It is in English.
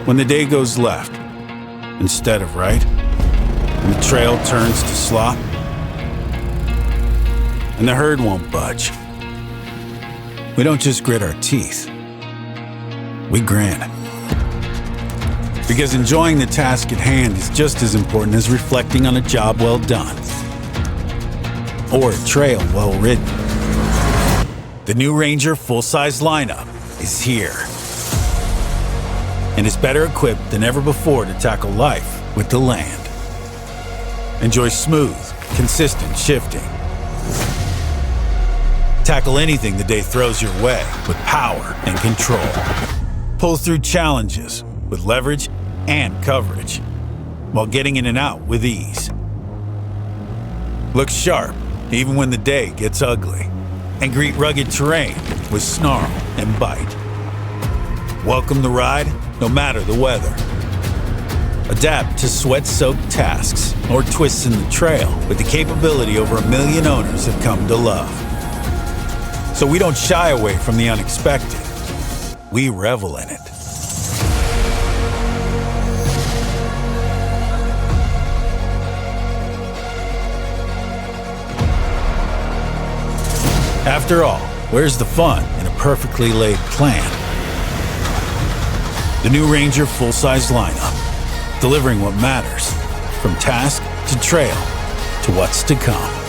When the day goes left instead of right, and the trail turns to slop, and the herd won't budge, we don't just grit our teeth, we grin. Because enjoying the task at hand is just as important as reflecting on a job well done, or a trail well ridden. The new Ranger full-size lineup is here, and is better equipped than ever before to tackle life with the land. Enjoy smooth, consistent shifting. Tackle anything the day throws your way with power and control. Pull through challenges with leverage and coverage, while getting in and out with ease. Look sharp even when the day gets ugly, and greet rugged terrain with snarl and bite. Welcome the ride, no matter the weather. Adapt to sweat-soaked tasks or twists in the trail with the capability over 1 million owners have come to love. So we don't shy away from the unexpected. We revel in it. After all, where's the fun in a perfectly laid plan? The new Ranger full-size lineup, delivering what matters, from task to trail to what's to come.